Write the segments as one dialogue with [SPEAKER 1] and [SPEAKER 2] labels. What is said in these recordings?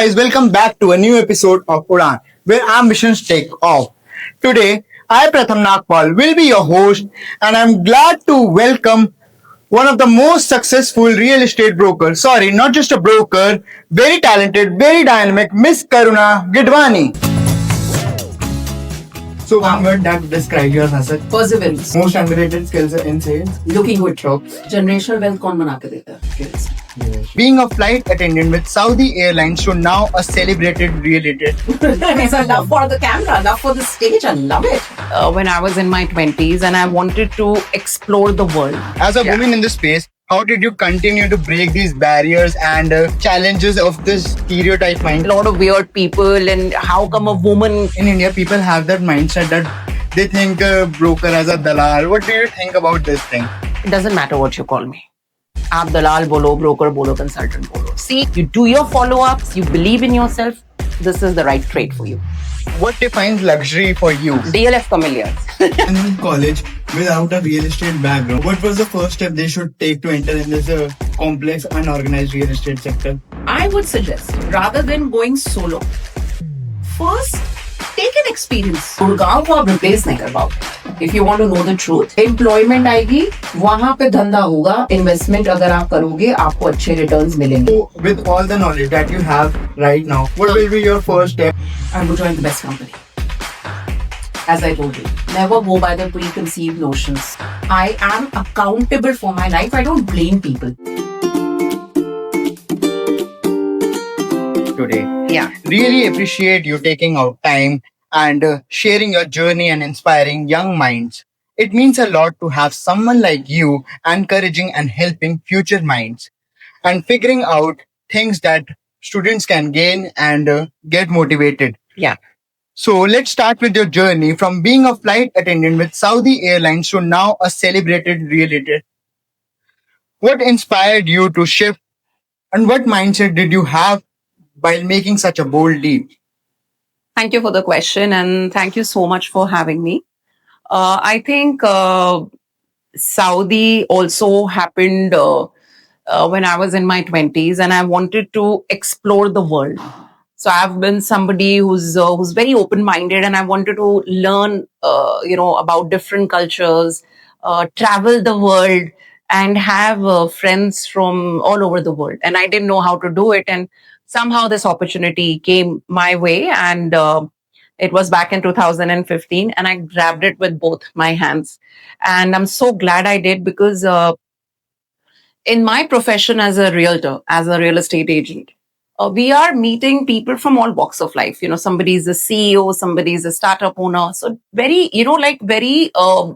[SPEAKER 1] guys, welcome back to a new episode of Udan, where ambitions take off. Today, I, Pratham Nagpal, will be your host, and I'm glad to welcome one of the most successful real estate brokers. Sorry, not just a broker, very talented, very dynamic, Miss Karuna Gidwani. So one word that describes your hustle.
[SPEAKER 2] Perseverance.
[SPEAKER 1] Most underrated skills in sales.
[SPEAKER 2] Looking good.
[SPEAKER 1] Shop.
[SPEAKER 2] Generational wealth कौन बना के देता है? Yes.
[SPEAKER 1] Being a flight attendant with Saudi Airlines to now a celebrated realtor.
[SPEAKER 2] There's a love for the camera, love for the stage. I love it.
[SPEAKER 3] When I was in my 20s and I wanted to explore the world.
[SPEAKER 1] As a woman in this space, how did you continue to break these barriers and challenges of this stereotype mind?
[SPEAKER 3] A lot of weird people, and how come a woman.
[SPEAKER 1] In India, people have that mindset that they think a broker as a dalal. What do you think about this thing?
[SPEAKER 3] It doesn't matter what you call me. आप दलाल बोलो, broker बोलो, consultant बोलो. See, you do your follow-ups, you believe in yourself, this is the right trade for you.
[SPEAKER 1] What defines luxury for you?
[SPEAKER 3] DLF का millions.
[SPEAKER 1] In college, without a real estate background, what was the first step they should take to enter in this complex, unorganized real estate sector?
[SPEAKER 2] I would suggest rather than going solo, first take an experience. Gurgaon को आप replace नहीं कर पाओगे. If you want to know the truth, employment आएगी, वहाँ पे धंधा होगा. Investment अगर आप करोगे, आपको अच्छे returns मिलेंगे.
[SPEAKER 1] So, with all the knowledge that you have right now, what will be your first step?
[SPEAKER 2] I would join the best company. As I told you, never go by the preconceived notions. I am accountable for my life. I don't blame people.
[SPEAKER 1] Today.
[SPEAKER 3] Yeah.
[SPEAKER 1] Really appreciate you taking out time and sharing your journey and inspiring young minds. It means a lot to have someone like you encouraging and helping future minds and figuring out things that students can gain and get motivated.
[SPEAKER 3] Yeah.
[SPEAKER 1] So let's start with your journey from being a flight attendant with Saudi Airlines to now a celebrated realtor. What inspired you to shift and what mindset did you have while making such a bold leap?
[SPEAKER 3] Thank you for the question, and thank you so much for having me. I think Saudi also happened when I was in my 20s and I wanted to explore the world. So I've been somebody who's very open-minded, and I wanted to learn, about different cultures, travel the world, and have friends from all over the world. And I didn't know how to do it, and somehow this opportunity came my way, and it was back in 2015, and I grabbed it with both my hands. And I'm so glad I did, because in my profession as a realtor, as a real estate agent, we are meeting people from all walks of life. Somebody is a CEO, somebody is a startup owner. So very, very a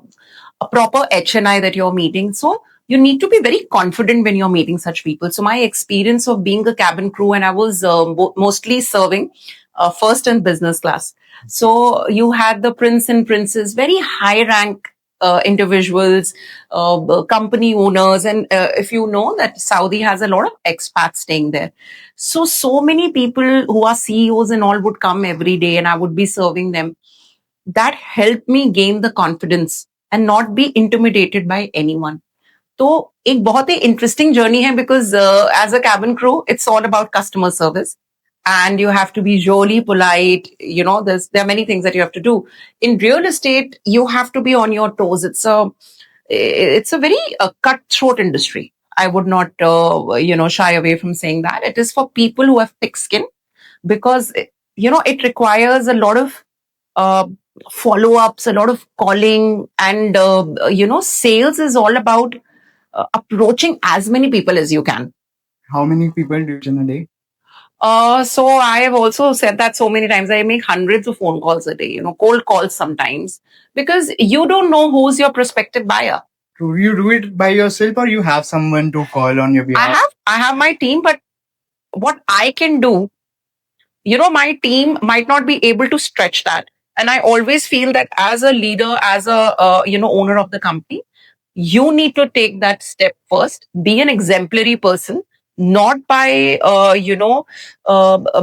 [SPEAKER 3] proper HNI that you're meeting. So you need to be very confident when you're meeting such people. So my experience of being a cabin crew, and I was mostly serving first and business class. So you had the prince and princess, very high rank individuals, company owners. And if you know that Saudi has a lot of expats staying there. So many people who are CEOs and all would come every day, and I would be serving them. That helped me gain the confidence and not be intimidated by anyone. तो एक बहुत ही interesting journey है, because as a cabin crew it's all about customer service, and you have to be really polite. There are many things that you have to do. In real estate, you have to be on your toes. It's a very cutthroat industry. I would not shy away from saying that. It is for people who have thick skin, because it requires a lot of follow-ups, a lot of calling, and sales is all about approaching as many people as you can.
[SPEAKER 1] How many people do in a day?
[SPEAKER 3] So I have also said that so many times. I make hundreds of phone calls a day, cold calls sometimes, because you don't know who's your prospective buyer.
[SPEAKER 1] Do you do it by yourself, or you have someone to call on your behalf?
[SPEAKER 3] I have my team, but what I can do, my team might not be able to stretch that. And I always feel that as a leader, as a owner of the company, you need to take that step first. Be an exemplary person, not by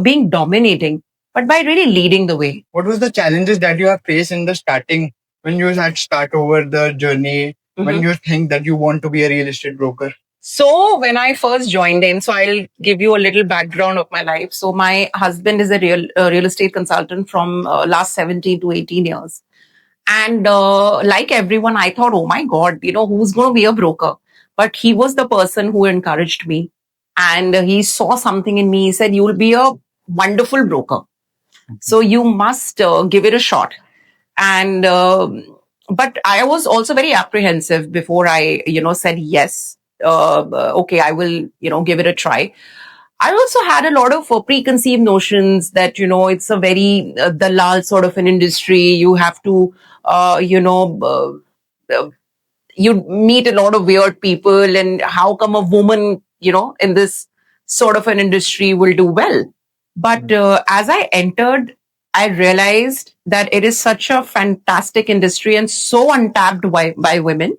[SPEAKER 3] being dominating, but by really leading the way.
[SPEAKER 1] What was the challenges that you have faced in the starting when you had start over the journey, when you think that you want to be a real estate broker?
[SPEAKER 3] So when I first joined in, so I'll give you a little background of my life. So my husband is a real estate consultant from last 17 to 18 years. And like everyone, I thought, oh my God, who's going to be a broker? But he was the person who encouraged me. And he saw something in me. He said, you will be a wonderful broker. So you must give it a shot. And, but I was also very apprehensive before I, said yes. Okay, I will, give it a try. I also had a lot of preconceived notions that, it's a very dalal sort of an industry. You have to, you meet a lot of weird people, and how come a woman, in this sort of an industry will do well? But as I entered, I realized that it is such a fantastic industry and so untapped by women.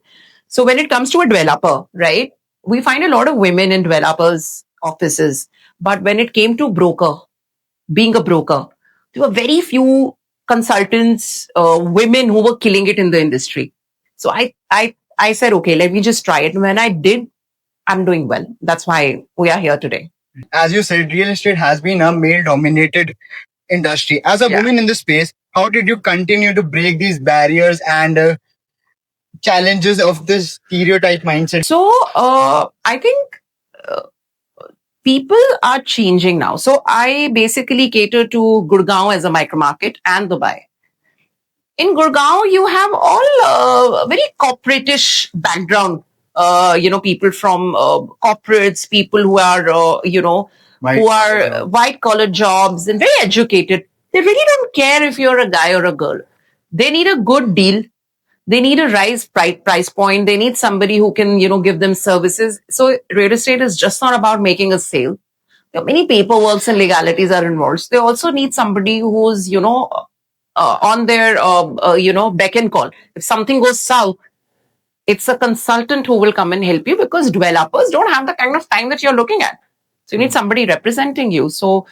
[SPEAKER 3] So when it comes to a developer, right, we find a lot of women in developers' offices. But when it came to being a broker, there were very few consultants, women who were killing it in the industry. So I said, okay, let me just try it. And when I did, I'm doing well. That's why we are here today.
[SPEAKER 1] As you said, real estate has been a male-dominated industry. As a
[SPEAKER 3] Yeah.
[SPEAKER 1] woman in the space, how did you continue to break these barriers and challenges of this stereotype mindset?
[SPEAKER 3] So I think people are changing now. So I basically cater to Gurgaon as a micro market and Dubai. In Gurgaon, you have all very corporatish background. People from corporates, people who are, white collar jobs and very educated. They really don't care if you're a guy or a girl. They need a good deal. They need a price point. They need somebody who can, give them services. So real estate is just not about making a sale. There are many paperworks and legalities are involved. They also need somebody who's, on their, beck and call. If something goes south, it's a consultant who will come and help you, because developers don't have the kind of time that you're looking at. So you need somebody representing you. So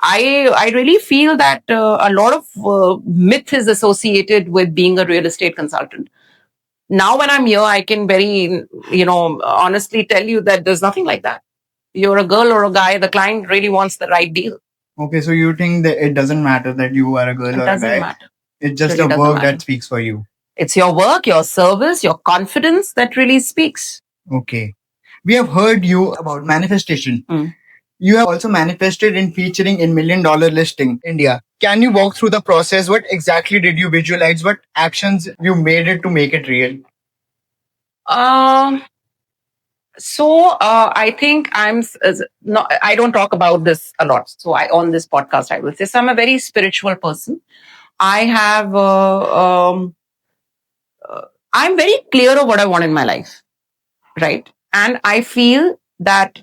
[SPEAKER 3] I really feel that a lot of myth is associated with being a real estate consultant. Now, when I'm here, I can very, honestly tell you that there's nothing like that. You're a girl or a guy, the client really wants the right deal.
[SPEAKER 1] Okay, so you think that it doesn't matter that you are a girl
[SPEAKER 3] It
[SPEAKER 1] or a
[SPEAKER 3] doesn't
[SPEAKER 1] guy?
[SPEAKER 3] matter.
[SPEAKER 1] It's just
[SPEAKER 3] Really
[SPEAKER 1] the
[SPEAKER 3] doesn't
[SPEAKER 1] work
[SPEAKER 3] matter.
[SPEAKER 1] that speaks for you.
[SPEAKER 3] It's your work, your service, your confidence that really speaks.
[SPEAKER 1] Okay. We have heard you about manifestation.
[SPEAKER 3] Mm.
[SPEAKER 1] You have also manifested in featuring in $1 million listing India. Can you walk through the process? What exactly did you visualize? What actions you made it to make it real?
[SPEAKER 3] So I think I don't talk about this a lot. So on this podcast, I will say, so I'm a very spiritual person. I have, I'm very clear of what I want in my life, right? And I feel that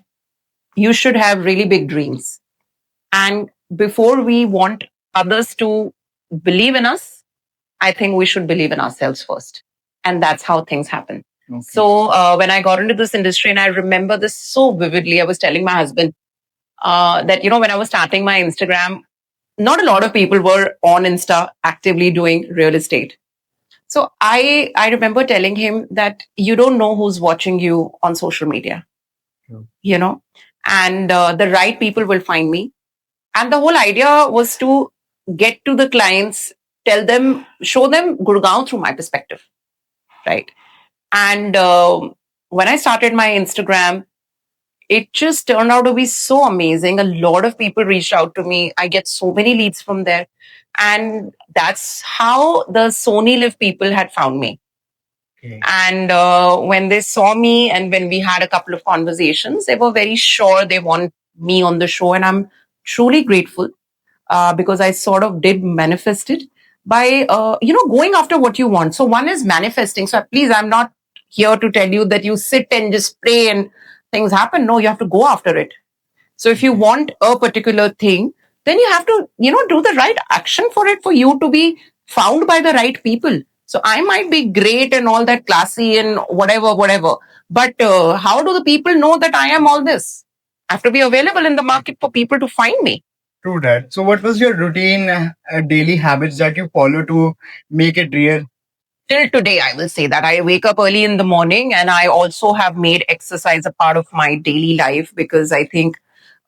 [SPEAKER 3] you should have really big dreams. And before we want others to believe in us, I think we should believe in ourselves first. And that's how things happen.
[SPEAKER 1] Okay.
[SPEAKER 3] So when I got into this industry, and I remember this so vividly, I was telling my husband that, when I was starting my Instagram, not a lot of people were on Insta actively doing real estate. So I remember telling him that you don't know who's watching you on social media,
[SPEAKER 1] Sure.
[SPEAKER 3] and the right people will find me. And the whole idea was to get to the clients, tell them, show them Gurgaon through my perspective, right? And when I started my Instagram, it just turned out to be so amazing. A lot of people reached out to me. I get so many leads from there. And that's how the Sony Live people had found me.
[SPEAKER 1] Okay.
[SPEAKER 3] And when they saw me and when we had a couple of conversations, they were very sure they want me on the show. And I'm truly grateful because I sort of did manifest it by, going after what you want. So one is manifesting. So please, I'm not here to tell you that you sit and just pray and things happen. No, you have to go after it. So if you want a particular thing, then you have to, do the right action for it, for you to be found by the right people. So I might be great and all that, classy and whatever. But how do the people know that I am all this? I have to be available in the market for people to find me.
[SPEAKER 1] True that. So what was your routine, daily habits that you follow to make it real?
[SPEAKER 3] till today, I will say that I wake up early in the morning, and I also have made exercise a part of my daily life, because I think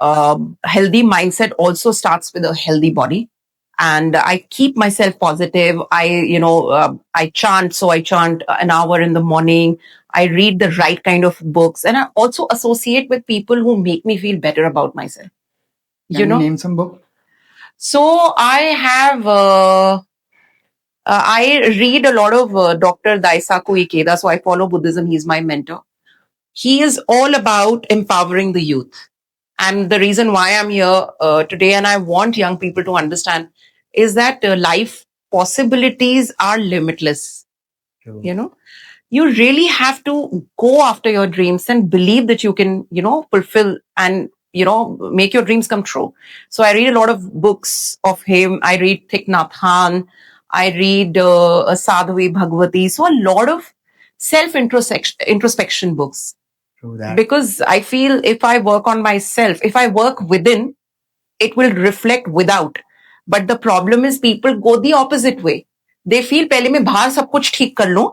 [SPEAKER 3] healthy mindset also starts with a healthy body. And I keep myself positive. I chant. So I chant an hour in the morning. I read the right kind of books, and I also associate with people who make me feel better about myself.
[SPEAKER 1] Can
[SPEAKER 3] You
[SPEAKER 1] you
[SPEAKER 3] know,
[SPEAKER 1] name some book?
[SPEAKER 3] so I have. I read a lot of Dr. Daisaku Ikeda, so I follow Buddhism. He's my mentor. He is all about empowering the youth. And the reason why I'm here today, and I want young people to understand, is that life possibilities are limitless.
[SPEAKER 1] True.
[SPEAKER 3] You know, you really have to go after your dreams and believe that you can, fulfill and, make your dreams come true. So I read a lot of books of him. I read Thich Nhat Hanh. I read Sadhvi Bhagavati. So a lot of introspection books,
[SPEAKER 1] True that.
[SPEAKER 3] because I feel if I work on myself, if I work within, it will reflect without. But the problem is people go the opposite way. They feel पहले मैं बाहर सब कुछ ठीक कर लूं,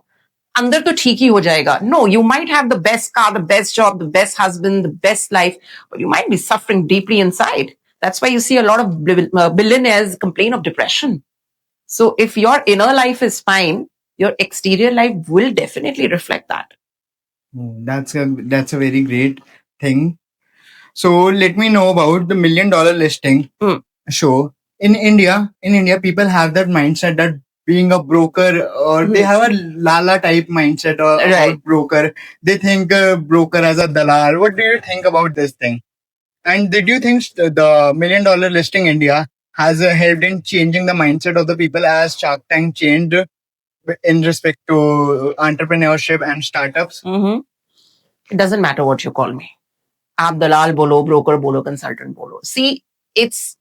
[SPEAKER 3] अंदर तो ठीक ही हो जाएगा. No, you might have the best car, the best job, the best husband, the best life, but you might be suffering deeply inside. That's why you see a lot of billionaires complain of depression. So if your inner life is fine, your exterior life will definitely reflect that.
[SPEAKER 1] That's a very great thing. So let me know about the $1 million listing show. In India, people have that mindset that being a broker, or they have a Lala type mindset or
[SPEAKER 3] Right.
[SPEAKER 1] about broker. They think broker as a dalal. What do you think about this thing? And did you think the $1 million listing India has helped in changing the mindset of the people as Shark Tank changed in respect to entrepreneurship and startups?
[SPEAKER 3] Mm-hmm. It doesn't matter what you call me. आप दलाल बोलो, broker बोलो, consultant बोलो. See, it's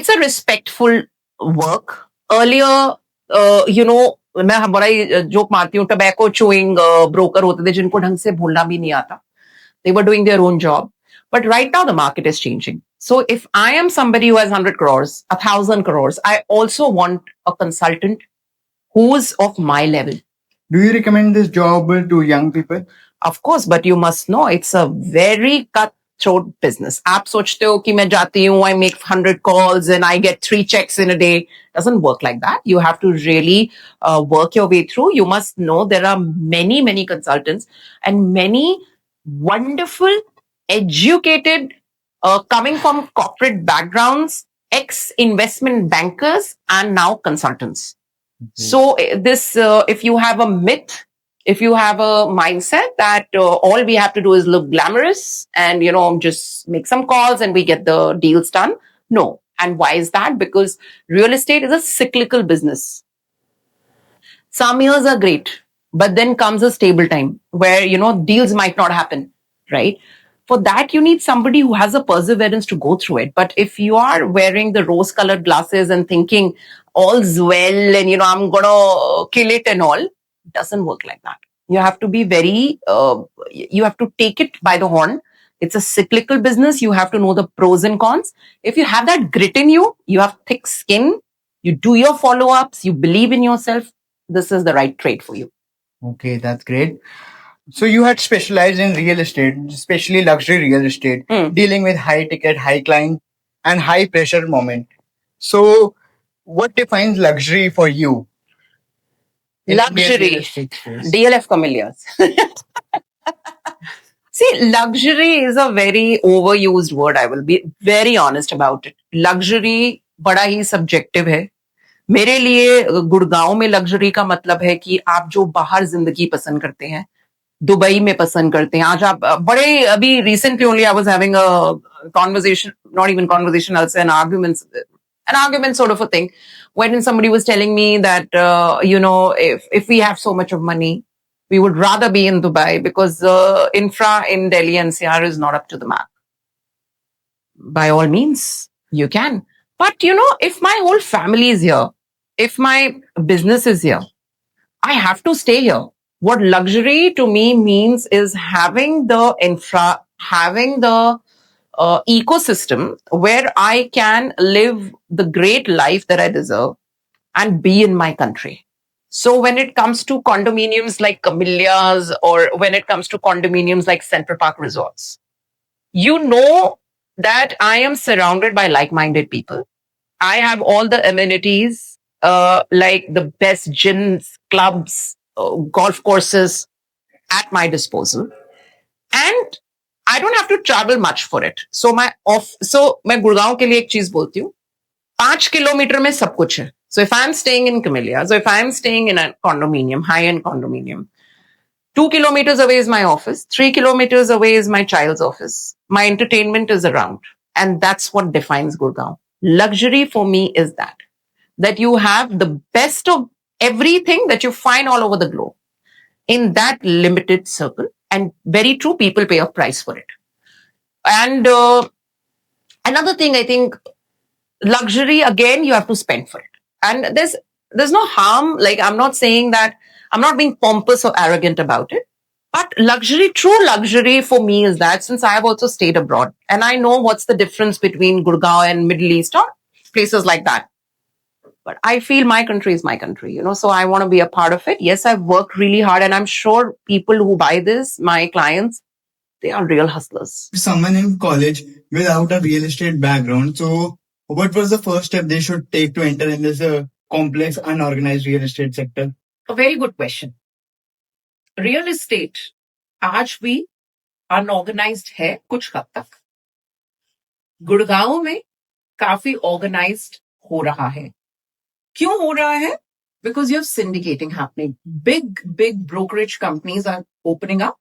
[SPEAKER 3] a respectful work. Earlier, मैं बड़ा ही joke मारती हूँ, tobacco chewing broker होते थे जिनको ढंग से बोलना भी नहीं आता. They were doing their own job. But right now the market is changing. So if I am somebody who has 100 crores, 1,000 crores, I also want a consultant who's of my level.
[SPEAKER 1] Do you recommend this job to young people?
[SPEAKER 3] Of course, but you must know it's a very cutthroat business. आप सोचते हो कि मैं जाती हूँ, I make 100 calls and I get 3 checks in a day. Doesn't work like that. You have to really work your way through. You must know there are many, many consultants and many wonderful, educated, coming from corporate backgrounds, ex-investment bankers, and now consultants. So if you have a myth, if you have a mindset that all we have to do is look glamorous and, just make some calls and we get the deals done. No. And why is that? Because real estate is a cyclical business. Some years are great, but then comes a stable time where, deals might not happen, right? For that, you need somebody who has a perseverance to go through it. But if you are wearing the rose colored glasses and thinking all's well and, I'm going to kill it and all, it doesn't work like that. You have to be you have to take it by the horn. It's a cyclical business. You have to know the pros and cons. If you have that grit in you, you have thick skin, you do your follow-ups, you believe in yourself, this is the right trade for you.
[SPEAKER 1] Okay, that's great. So you had specialized in real estate, especially luxury real estate, dealing with high ticket, high client, and high pressure moment. So what defines luxury for you?
[SPEAKER 3] Luxury. DLF Camellias. See, luxury is a very overused word. I will be very honest about it. Luxury बड़ा ही subjective है. मेरे लिए गुड़गांव में luxury का मतलब है कि आप जो बाहर जिंदगी पसंद करते हैं, दुबई में पसंद करते हैं. आज आप बड़े अभी recently only I was having a conversation, not even conversation, I'll say an argument sort of a thing, when somebody was telling me that, if we have so much of money, we would rather be in Dubai because infra in Delhi NCR is not up to the mark. By all means, you can. But, if my whole family is here, if my business is here, I have to stay here. What luxury to me means is having the infra, having the ecosystem where I can live the great life that I deserve and be in my country. So when it comes to condominiums like Camellias or when it comes to condominiums like Central Park Resorts, you know that I am surrounded by like-minded people. I have all the amenities, like the best gyms, clubs, golf courses at my disposal. And I don't have to travel much for it. So मैं गुड़गांव के लिए एक चीज बोलती हूँ, 5 kilometre में सब कुछ है. So if I'm staying in Camellias, so if I'm staying in a condominium, high-end condominium, 2 kilometers away is my office, 3 kilometers away is my child's office. My entertainment is around. And that's what defines Gurgaon. Luxury for me is that you have the best of everything that you find all over the globe in that limited circle. And very true, people pay a price for it. And another thing, I think, luxury, again, you have to spend for it. And there's no harm. Like, I'm not saying that, I'm not being pompous or arrogant about it. But luxury, true luxury for me is that since I have also stayed abroad and I know what's the difference between Gurgaon and Middle East or places like that. But I feel my country is my country, so I want to be a part of it. Yes, I've worked really hard and I'm sure people who buy this, my clients, they are real hustlers.
[SPEAKER 1] Someone in college without a real estate background, so what was the first step they should take to enter in this complex, unorganized real estate sector?
[SPEAKER 2] A very good question. Real estate आज भी unorganised है कुछ हद तक. गुड़गांव में काफी organised हो रहा है. क्यों हो रहा है? Because you have syndicating happening. Big brokerage companies are opening up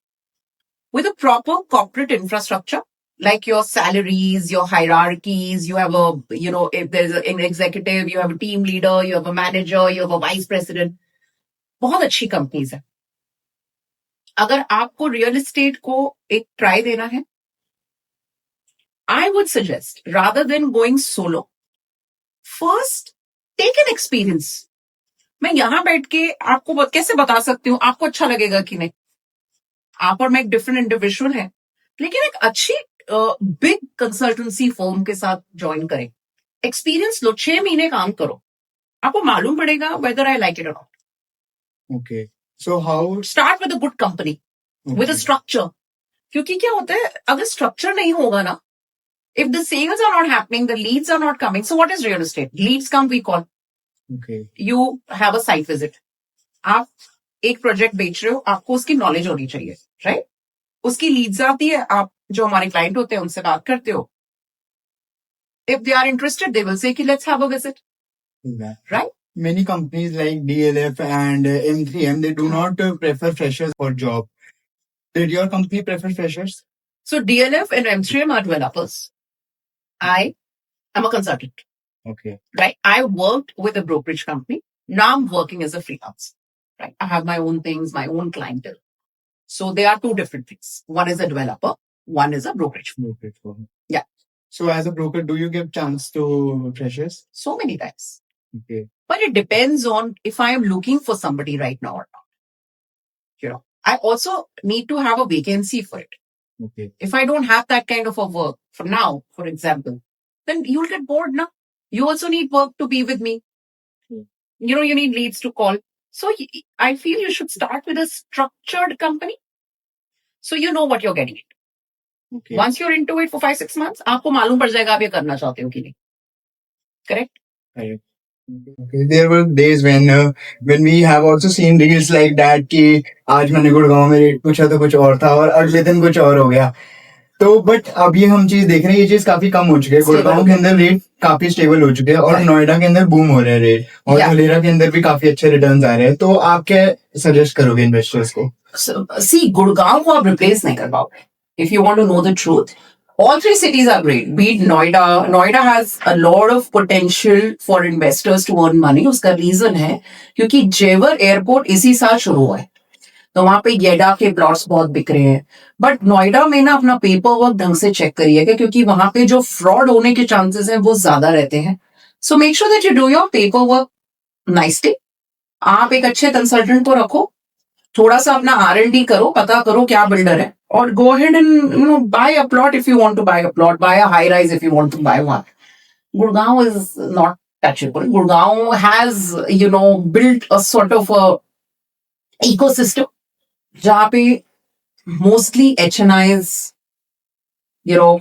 [SPEAKER 2] with a proper corporate infrastructure, like your salaries, your hierarchies. You have if there's an executive, you have a team leader, you have a manager, you have a vice president. बहुत अच्छी companies है. अगर आपको real estate को एक try देना है, I would suggest, rather than going solo, first take an experience. मैं यहां बैठ के आपको कैसे बता सकती हूँ आपको अच्छा लगेगा कि नहीं. आप और मैं एक डिफरेंट इंडिविजुअल है, लेकिन एक अच्छी बिग कंसल्टेंसी फर्म के साथ ज्वाइन करें. एक्सपीरियंस लो, 6 महीने काम करो, आपको मालूम पड़ेगा वेदर आई लाइक इट और not.
[SPEAKER 1] Okay. So how
[SPEAKER 2] start with a good company with a structure. क्योंकि क्या होता है, अगर स्ट्रक्चर नहीं होगा ना, if the sales are not happening, the leads are not coming. So what is real estate? Leads come, we call.
[SPEAKER 1] Okay.
[SPEAKER 2] You have a site visit. आप एक प्रोजेक्ट बेच रहे हो, आपको उसकी नॉलेज होनी चाहिए, राइट? उसकी लीड्स आती है, आप जो हमारे क्लाइंट होते हैं उनसे बात करते हो. If they are interested, they will say कि let's have a visit, right?
[SPEAKER 1] Many companies like DLF and M3M, they do not prefer freshers for job. Did your company prefer freshers?
[SPEAKER 2] So DLF and M3M are developers. I am a consultant,
[SPEAKER 1] Okay.
[SPEAKER 2] right? I worked with a brokerage company. Now I'm working as a freelance, right? I have my own things, my own clientele. So they are two different things. One is a developer, one is a brokerage.
[SPEAKER 1] Brokerage firm.
[SPEAKER 2] Yeah.
[SPEAKER 1] So as a broker, do you give chance to freshers?
[SPEAKER 2] So many times.
[SPEAKER 1] Okay.
[SPEAKER 2] But it depends on if I am looking for somebody right now or not. I also need to have a vacancy for it.
[SPEAKER 1] Okay.
[SPEAKER 2] If I don't have that kind of a work for now, for example, then you'll get bored now. You also need work to be with me. You need leads to call. So I feel you should start with a structured company. So you know what you're getting into.
[SPEAKER 1] Okay.
[SPEAKER 2] Once you're into it for 5-6 months, आपको मालूम पड़ जाएगा आप ये करना चाहते हो कि नहीं. Correct?
[SPEAKER 1] Correct. Okay. There were days when we have also seen reels like that कि आज मैंने गुड़गांव में रेट पूछा तो कुछ और था और अगले दिन कुछ और हो गया. तो बट अब ये हम चीज देख रहे हैं, ये चीज काफी कम हो चुकी है. गुड़गांव के अंदर रेट काफी स्टेबल हो चुके हैं और नोएडा के अंदर बूम हो रहे हैं रेट, और धुलेरा के अंदर भी काफी अच्छे रिटर्न्स आ रहे हैं. तो आप क्या सजेस्ट करोगे इन्वेस्टर्स को?
[SPEAKER 2] See, गुड़गांव को आप रिप्लेस नहीं कर पाओगे. If you want to know the truth, all three cities are great. Be it Noida. Noida has a lot of potential for investors to earn money. उसका रीजन है क्योंकि जेवर एयरपोर्ट इसी साल शुरू हुआ है, तो वहां पे येडा के प्लॉट्स बहुत बिक रहे हैं. बट नोएडा में ना अपना पेपर वर्क ढंग से चेक करिएगा, क्योंकि वहां पे जो फ्रॉड होने के चांसेस हैं वो ज्यादा रहते हैं. So make sure that you do your paper work nicely. आप एक अच्छे कंसल्टेंट को रखो, थोड़ा सा अपना R&D करो, पता करो क्या बिल्डर है, और go ahead and buy a plot if you want to buy a plot, buy a high rise if you want to buy one. Gurgaon is not touchable. Gurgaon has, built a sort of a ecosystem जहाँ पे mostly HNIs,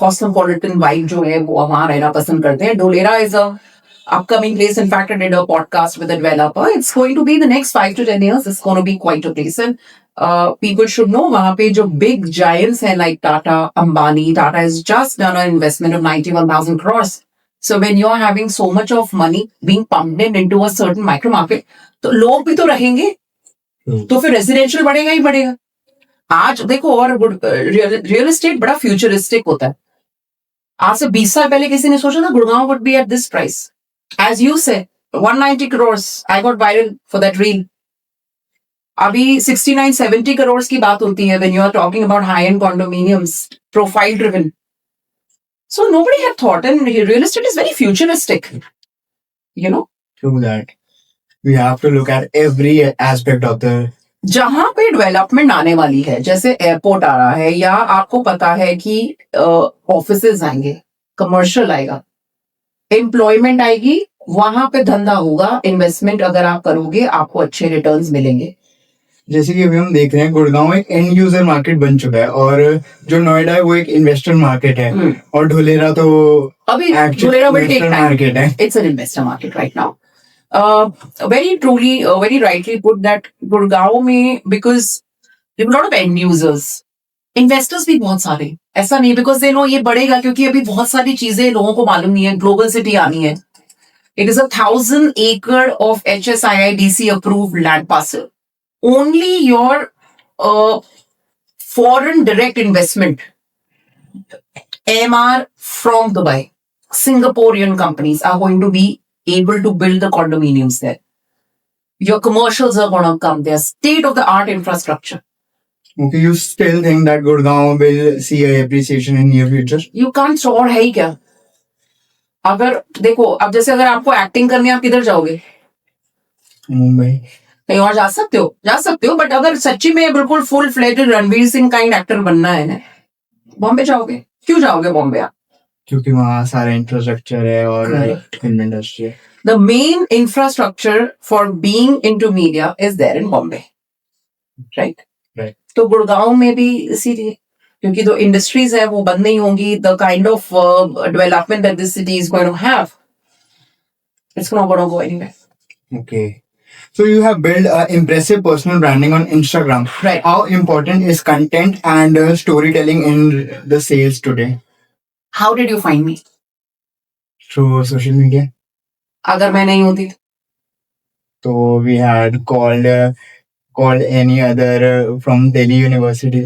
[SPEAKER 2] cosmopolitan vibe जो है वो वहाँ रहना पसंद करते हैं. Dholera is a upcoming place. In fact, I did a podcast with a developer. It's going to be the next 5 to 10 years. It's going to be quite a place. And people should know वहाँ पे जो big giants हैं like Tata, Ambani. Tata has just done an investment of 91,000 crores. So when you're having so much of money being pumped into a certain micro market, तो लोग भी तो रहेंगे. तो फिर रेजिडेंशियल बढ़ेगा ही बढ़ेगा. आज देखो और रियल एस्टेट बड़ा फ्यूचरिस्टिक होता है. आज से 20 साल पहले किसी ने सोचा था Gurgaon would be at this price. As you say 190 crores. I got viral for that reel. अभी 69-70 crores की बात होती है when you are talking about high-end condominiums, profile driven. So nobody had thought, and real estate is very futuristic.
[SPEAKER 1] True that. We have to look at every aspect of the.
[SPEAKER 2] जहां पे development आने वाली है, जैसे airport आ रहा है, या आपको पता है कि ऑफिसेज आएंगे, कमर्शियल आएगा, एम्प्लॉयमेंट आएगी, वहां पे धंधा होगा. इन्वेस्टमेंट अगर आप करोगे आपको अच्छे रिटर्न्स मिलेंगे.
[SPEAKER 1] जैसे कि अभी हम देख रहे हैं गुड़गांव एक एंड यूजर मार्केट बन चुका है और जो नोएडा है वो एक इन्वेस्टर मार्केट है और ढोलेरा तो
[SPEAKER 2] अभी
[SPEAKER 1] actual
[SPEAKER 2] Dholera will take
[SPEAKER 1] investor
[SPEAKER 2] time.
[SPEAKER 1] market है.
[SPEAKER 2] It's an investor market right now. Very truly, very rightly put that Gurgaon में, because there are a lot of end users. Investors भी बहुत सारे. ऐसा नहीं because they know ये बढ़ेगा, क्योंकि अभी बहुत सारी चीजें लोगों को मालूम नहीं है. ग्लोबल सिटी आनी है. It is a 1,000-acre of HSIIDC approved land parcel. Only your foreign direct investment, MR from Dubai, Singaporean companies are going to be able to build the condominiums there. Your commercials are going to come there. State-of-the-art infrastructure.
[SPEAKER 1] Okay, you still think that Gurgaon will see a appreciation in near future?
[SPEAKER 2] You can't throw और है ही क्या? अगर देखो, अब जैसे अगर आपको acting करनी है, आप किधर जाओगे?
[SPEAKER 1] मुंबई.
[SPEAKER 2] कहीं और जा सकते हो, बट अगर सच्ची में बिल्कुल full fledged Ranveer Singh kind actor बनना है ना, बॉम्बे जाओगे. क्यों जाओगे बॉम्बे आप?
[SPEAKER 1] क्योंकि वहाँ सारा इंफ्रास्ट्रक्चर है और
[SPEAKER 2] Correct.
[SPEAKER 1] फिल्म इंडस्ट्री है.
[SPEAKER 2] The main infrastructure for being into media is there in Bombay. Right?
[SPEAKER 1] Right.
[SPEAKER 2] तो गुड़गांव में भी इसीलिए, क्योंकि जो इंडस्ट्रीज है वो बंद नहीं होंगी. The kind of development that this city is going to have, it's not going to go anywhere.
[SPEAKER 1] Okay. So you have built impressive personal branding on Instagram.
[SPEAKER 2] Right.
[SPEAKER 1] How important is content and storytelling in the sales today?
[SPEAKER 2] How did you find me?
[SPEAKER 1] Through social media.
[SPEAKER 2] अगर मैं नहीं होती
[SPEAKER 1] So we had called any other from Delhi University.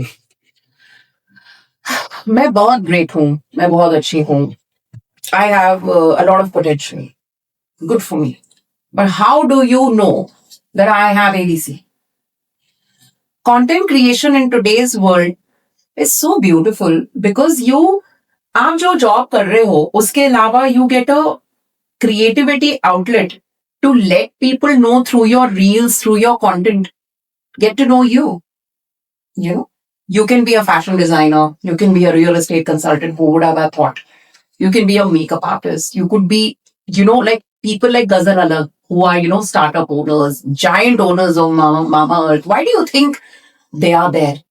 [SPEAKER 2] मैं बहुत great हूँ, मैं बहुत अच्छी हूँ. I have a lot of potential. Good for me. But how do you know that I have ABC? Content creation in today's world is so beautiful because आप जो job कर रहे हो उसके अलावा you get a creativity outlet to let people know through your reels, through your content, get to know you. You can be a fashion designer, you can be a real estate consultant. Who would have thought? You can be a makeup artist. You could be, like people like Gazar Alag, who are, startup owners, giant owners of Mama Earth. Why do you think they are there?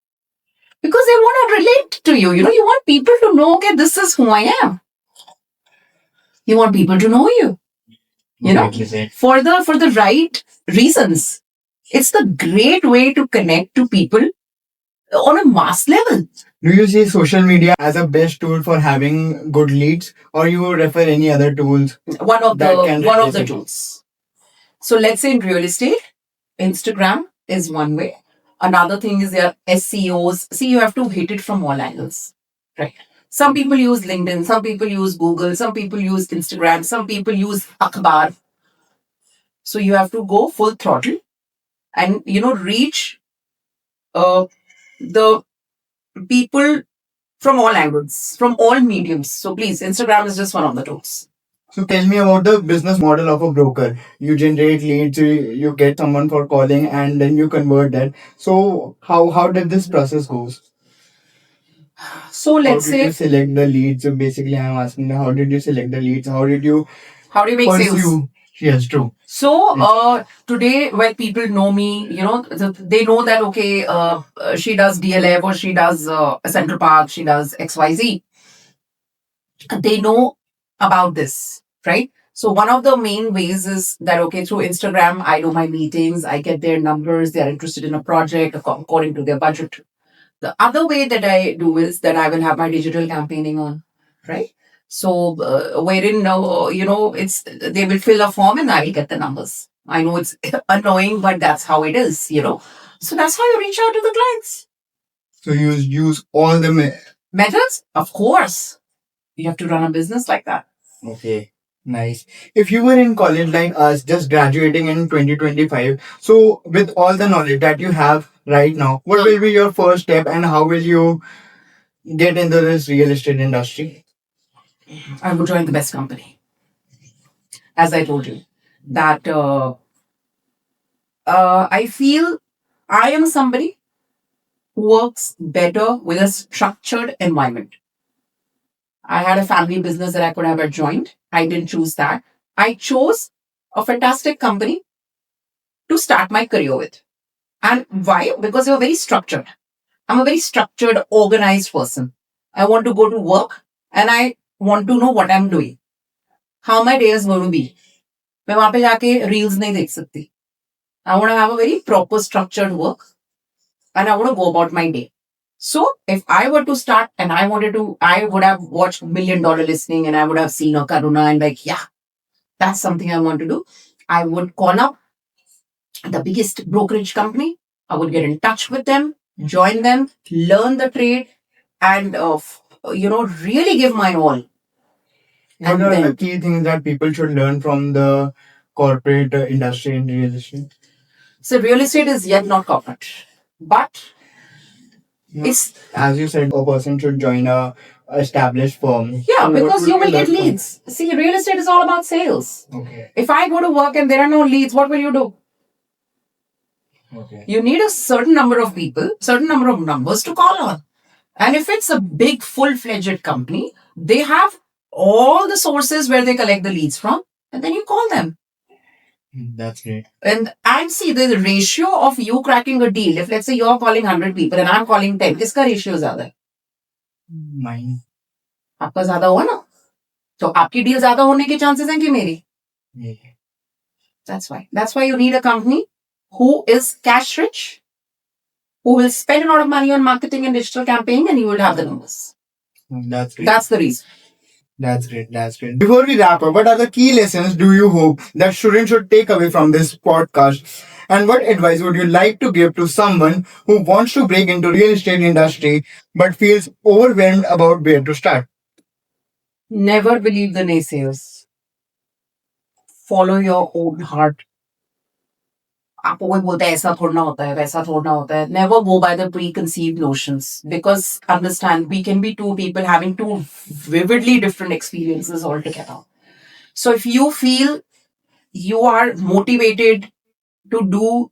[SPEAKER 2] Because they want to relate to you. You want people to know, okay, this is who I am. You want people to know you.
[SPEAKER 1] Exactly said.
[SPEAKER 2] For the right reasons. It's the great way to connect to people on a mass level.
[SPEAKER 1] Do you see social media as a best tool for having good leads, or you refer any other tools?
[SPEAKER 2] One of
[SPEAKER 1] That can
[SPEAKER 2] the
[SPEAKER 1] replace it.
[SPEAKER 2] tools. So let's say in real estate, Instagram is one way. Another thing is their SEOs. See, you have to hit it from all angles, right? Some people use LinkedIn, some people use Google, some people use Instagram, some people use Akhbar. So you have to go full throttle and reach the people from all angles, from all mediums. So please, Instagram is just one of the tools.
[SPEAKER 1] So tell me about the business model of a broker. You generate leads, you get someone for calling, and then you convert that. So how did this process goes?
[SPEAKER 2] So let's
[SPEAKER 1] How did you
[SPEAKER 2] say
[SPEAKER 1] select the leads? So basically, I'm asking, how did you select the leads? How did you
[SPEAKER 2] How do you make sales?
[SPEAKER 1] pursue. Yes, true.
[SPEAKER 2] So today, when people know me, they know that okay, she does DLF or she does Central Park, she does XYZ. They know about this, right? So one of the main ways is that okay, through Instagram, I do my meetings, I get their numbers, they are interested in a project according to their budget. The other way that I do is that I will have my digital campaigning on, right? So wherein it's they will fill a form and I will get the numbers. I know it's annoying, but that's how it is. So that's how you reach out to the clients.
[SPEAKER 1] So you use all the
[SPEAKER 2] Methods, of course. You have to run a business like that.
[SPEAKER 1] Okay, nice. If you were in college like us, just graduating in 2025, so with all the knowledge that you have right now, what will be your first step and how will you get into this real estate industry?
[SPEAKER 2] I would join the best company. As I told you, that I feel I am somebody who works better with a structured environment. I had a family business that I could have joined. I didn't choose that. I chose a fantastic company to start my career with. And why? Because they were very structured. I'm a very structured, organized person. I want to go to work and I want to know what I'm doing. How my day is going to be. मैं वहां पे जाके reels नहीं देख सकती. I want to have a very proper structured work and I want to go about my day. So if I were to start and I would have watched $1 Million Listing and I would have seen a Karuna and like, yeah, that's something I want to do. I would call up the biggest brokerage company. I would get in touch with them, join them, learn the trade, and really give my all.
[SPEAKER 1] What
[SPEAKER 2] And
[SPEAKER 1] are the
[SPEAKER 2] then,
[SPEAKER 1] key things that people should learn from the corporate industry in real estate?
[SPEAKER 2] so real estate is yet not corporate, but it's
[SPEAKER 1] As you said, a person should join a established firm.
[SPEAKER 2] yeah,
[SPEAKER 1] So what
[SPEAKER 2] because
[SPEAKER 1] would
[SPEAKER 2] you
[SPEAKER 1] be
[SPEAKER 2] will get
[SPEAKER 1] that firm?
[SPEAKER 2] leads. See, real estate is all about sales.
[SPEAKER 1] Okay.
[SPEAKER 2] If I go to work and there are no leads, what will you do?
[SPEAKER 1] Okay.
[SPEAKER 2] You need a certain number of people, certain number of numbers to call on. And if it's a big, full-fledged company, they have all the sources where they collect the leads from, and then you call them.
[SPEAKER 1] That's great.
[SPEAKER 2] And see the ratio of you cracking a deal. If let's say you're calling 100 people and I'm calling 10, किसका ratio ज़्यादा है?
[SPEAKER 1] Mine.
[SPEAKER 2] आपका ज़्यादा हुआ ना? तो आपकी deal ज़्यादा होने के chances हैं कि मेरी?
[SPEAKER 1] Yeah.
[SPEAKER 2] That's why. That's why you need a company who is cash rich, who will spend a lot of money on marketing and digital campaigning, and you will have the numbers.
[SPEAKER 1] That's great.
[SPEAKER 2] That's the reason.
[SPEAKER 1] That's great. That's great. Before we wrap up, what are the key lessons do you hope that students should take away from this podcast? And what advice would you like to give to someone who wants to break into real estate industry but feels overwhelmed about where to start?
[SPEAKER 2] Never believe the naysayers. Follow your own heart. आपको कोई बोलता है ऐसा थोड़ा होता है वैसा थोड़ा होता है never go by the preconceived notions because understand we can be two people having two vividly different experiences altogether. So if you feel you are motivated to do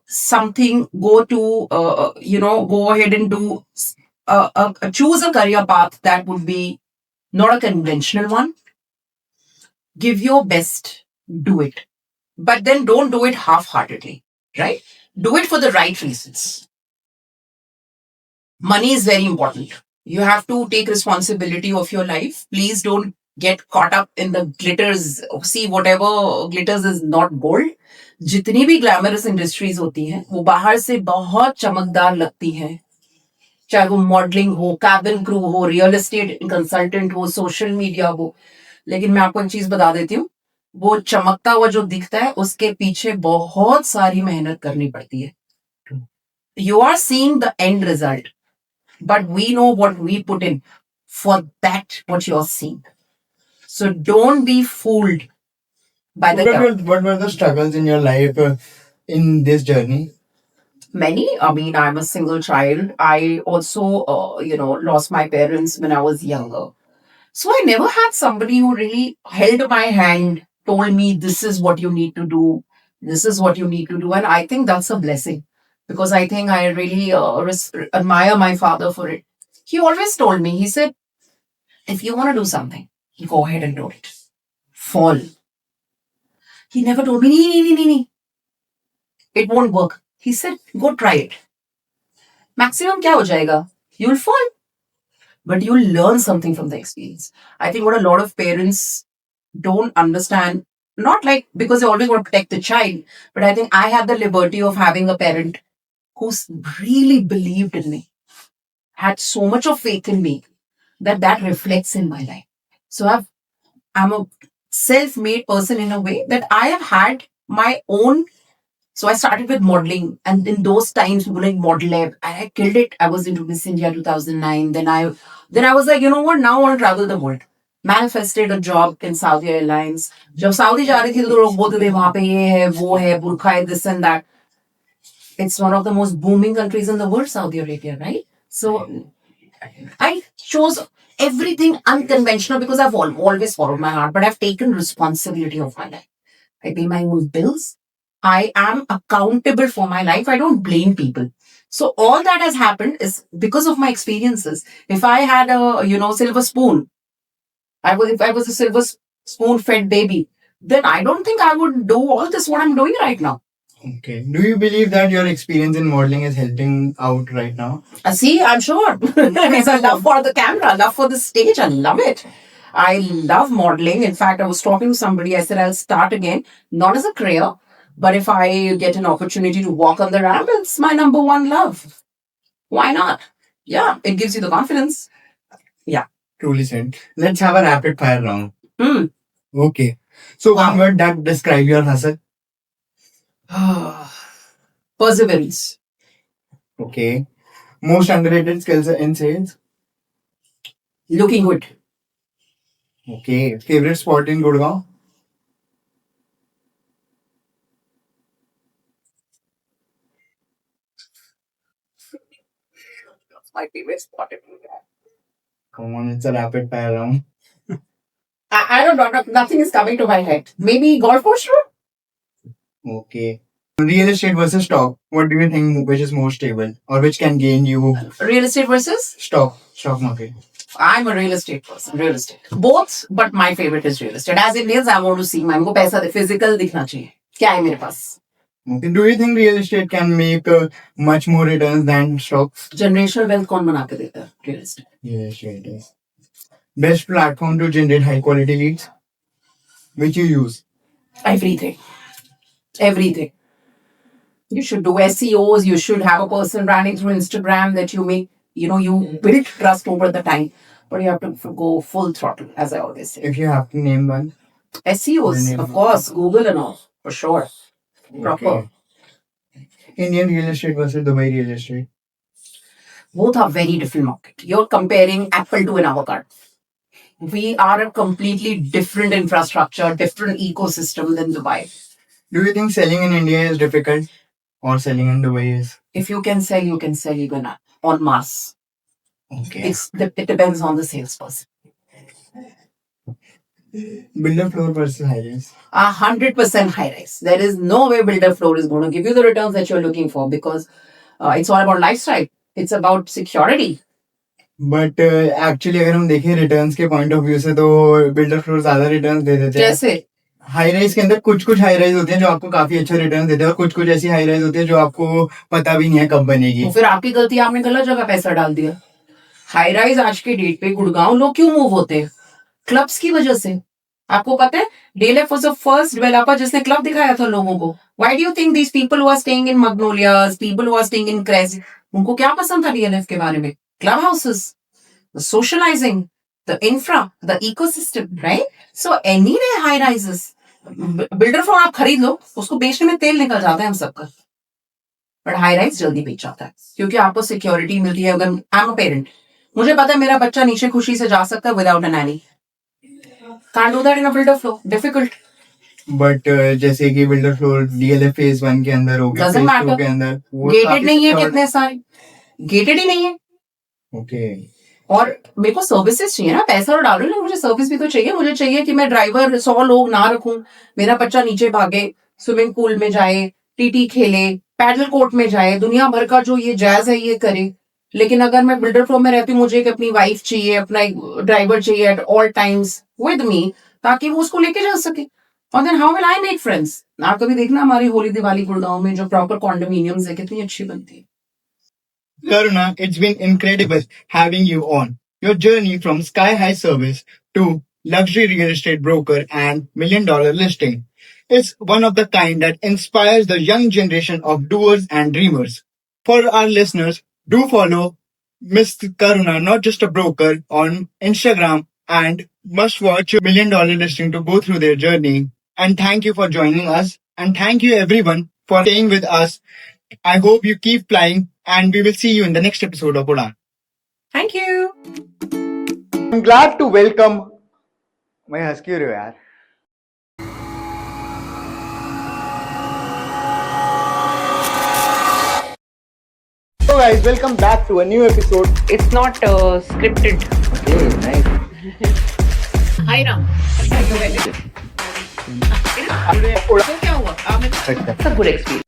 [SPEAKER 2] something, go ahead and do choose a career path that would be not a conventional one. Give your best, do it. But then don't do it half-heartedly, right? Do it for the right reasons. Money is very important. You have to take responsibility of your life. Please don't get caught up in the glitters. See, whatever glitters is not gold. जितनी भी glamorous industries होती हैं वो बाहर से बहुत चमकदार लगती हैं, चाहे वो मॉडलिंग हो, कैबिन क्रू हो, रियल एस्टेट कंसल्टेंट हो, सोशल मीडिया हो. लेकिन मैं आपको एक चीज बता देती हूँ, वो चमकता हुआ जो दिखता है उसके पीछे बहुत सारी मेहनत करनी पड़ती है. You are seeing the end result, but we know what we put in for that what you're seeing. So don't be fooled by the
[SPEAKER 1] What were the struggles in your life in this journey?
[SPEAKER 2] many. I mean, I'm a single child. I also, lost my parents when I was younger. So I never had somebody who really held my hand, told me this is what you need to do, this is what you need to do. And I think that's a blessing because I think I really admire my father for it. He always told me, he said, if you want to do something, go ahead and do it. fall. He never told me, nee. It won't work. He said, go try it. Maximum क्या हो जाएगा? You'll fall. But you'll learn something from the experience. I think what a lot of parents don't understand, not like because they always want to protect the child, but I think I had the liberty of having a parent who's really believed in me, had so much of faith in me that reflects in my life. So I'm a self-made person in a way that I have had my own. So I started with modeling, and in those times, we were like model lab, and I killed it. I was into Miss India 2009. Then I was like, you know what? Now I want to travel the world. Manifested a job in Saudi Airlines. जब Saudi जा रही थी तो लोग बोलते थे वहाँ पे ये है, वो है, बुरखा है, this and that. It's one of the most booming countries in the world, Saudi Arabia, right? So I chose everything unconventional because I've always followed my heart, but I've taken responsibility of my life. I pay my own bills. I am accountable for my life. I don't blame people. So all that has happened is because of my experiences. If I had a, silver spoon, if I was a silver spoon fed baby, then I don't think I would do all this what I'm doing right now.
[SPEAKER 1] Okay. Do you believe that your experience in modeling is helping out right now?
[SPEAKER 2] See, I'm sure. There's a love for the camera, love for the stage. I love it. I love modeling. In fact, I was talking to somebody. I said, I'll start again, not as a career, but if I get an opportunity to walk on the ramp, it's my number one love. Why not? Yeah, it gives you the confidence. Yeah.
[SPEAKER 1] Truly said. Let's have a rapid fire round.
[SPEAKER 2] Hmm.
[SPEAKER 1] Okay. So one word that describe your hustle.
[SPEAKER 2] Perseverance.
[SPEAKER 1] Okay. Most underrated skills in sales.
[SPEAKER 2] Looking good.
[SPEAKER 1] Okay. Favorite spot in Gurgaon.
[SPEAKER 2] My favorite spot.
[SPEAKER 1] Come on, it's a rapid fire round.
[SPEAKER 2] I don't know. Nothing is coming to my head. Maybe golf course road?
[SPEAKER 1] Okay. Real estate versus stock. What do you think which is more stable or which can gain you
[SPEAKER 2] Real estate versus?
[SPEAKER 1] stock market?
[SPEAKER 2] I'm a real estate person. Real estate. Both, but my favorite is real estate. As Indians, I want to see. हमको पैसा physical दिखना चाहिए. क्या है मेरे पास?
[SPEAKER 1] Okay. Do you think real estate can make much more returns than stocks?
[SPEAKER 2] Generational wealth कौन बना के देता है? Real estate.
[SPEAKER 1] Yes, it is. Best platform to generate high quality leads? Which you use?
[SPEAKER 2] Everything. Everything. You should do SEOs. You should have a person running through Instagram that you make, you build trust over the time. But you have to go full throttle, as I always say.
[SPEAKER 1] If you have to name one.
[SPEAKER 2] SEOs, of course, Google and all, for sure. Proper.
[SPEAKER 1] Okay. Indian real estate versus Dubai real estate.
[SPEAKER 2] Both are very different market. You're comparing apple to an avocado. We are a completely different infrastructure, different ecosystem than Dubai.
[SPEAKER 1] Do you think selling in India is difficult or selling in Dubai is?
[SPEAKER 2] If you can sell even en masse.
[SPEAKER 1] Okay.
[SPEAKER 2] It depends on the salesperson.
[SPEAKER 1] Builder floor versus high rise.
[SPEAKER 2] 100% high rise. There is no way builder floor is going to give you the returns that you're looking for because it's all about lifestyle. It's about security.
[SPEAKER 1] But actually अगर हम देखें returns के point of view से तो builder floor ज्यादा returns दे देते हैं.
[SPEAKER 2] जैसे
[SPEAKER 1] हाई राइज के अंदर कुछ हाई राइज होते हैं जो आपको काफी अच्छा रिटर्न देते हैं और कुछ ऐसी हाई राइज होती है जो आपको पता भी नहीं है कब बनेगी.
[SPEAKER 2] तो फिर आपकी गलती, आपने गलत जगह पैसा डाल दिया. हाई राइज आज के डेट पे गुड़गांव लोग क्यों मूव होते हैं? क्लब्स की वजह से. आपको पता है DLF was the first developer जिसने क्लब दिखाया था लोगों को. Why do you think these people who are staying in Magnolias, people who are staying in Crest, उनको क्या पसंद था DLF के बारे में? Club houses, the socializing, the infra, the ecosystem, right? So anyway, high rises. Builder floor आप खरीद लो, उसको बेचने में तेल निकल जाता है हम सबका. बट हाई राइज जल्दी बेच जाता है क्योंकि आपको सिक्योरिटी मिलती है. अगर आई एम अ पेरेंट, मुझे पता है मेरा बच्चा नीचे खुशी से जा सकता है without a Naini. Can't do that in a builder floor. Difficult.
[SPEAKER 1] But जैसे कि बिल्डर फ्लोर DLF फेज 1 के अंदर हो गया,
[SPEAKER 2] Doesn't
[SPEAKER 1] फेज 2
[SPEAKER 2] matter.
[SPEAKER 1] के अंदर
[SPEAKER 2] गेटेड नहीं है, कितने सारे गेटेड ही नहीं है.
[SPEAKER 1] ओके.
[SPEAKER 2] और मेरे को सर्विसेज चाहिए ना, पैसा तो डालो ना, मुझे सर्विस भी तो चाहिए. मुझे चाहिए कि मैं ड्राइवर 100 लोग ना रखूं, मेरा बच्चा नीचे भागे, स्विमिंग पूल में जाए, टीटी खेले, पैडल कोर्ट में जाए, दुनिया भर का जो ये जैज है ये करे. लेकिन अगर मैं बिल्डर फ्लोर में रहती हूँ, मुझे एक अपनी वाइफ चाहिए, अपना एक ड्राइवर चाहिए at all times with me, ताकि वो उसको लेके जा सके. और then how will I make friends? आप कभी देखना हमारी होली दिवाली गुड़गांव में जो प्रॉपर कॉन्डोमिनियम्स है कितनी अच्छी बनती है.
[SPEAKER 1] Karuna, it's been incredible having you on. Your journey from sky high service to luxury real estate broker and $1 million listing is one of the kind that inspires the young generation of doers and dreamers. For our listeners, do follow Miss Karuna, not just a broker, on Instagram and must watch $1 million listing to go through their journey. And thank you for joining us. And thank you everyone for staying with us. I hope you keep flying and we will see you in the next episode of Udan.
[SPEAKER 2] Thank you.
[SPEAKER 1] I'm glad to welcome. मैं हंस क्यों रहे हो यार? So guys, welcome back to a new episode.
[SPEAKER 3] It's not scripted.
[SPEAKER 1] Okay, nice.
[SPEAKER 2] Hi Ram.
[SPEAKER 1] Today,
[SPEAKER 2] तो क्या हुआ?
[SPEAKER 3] It's a good experience.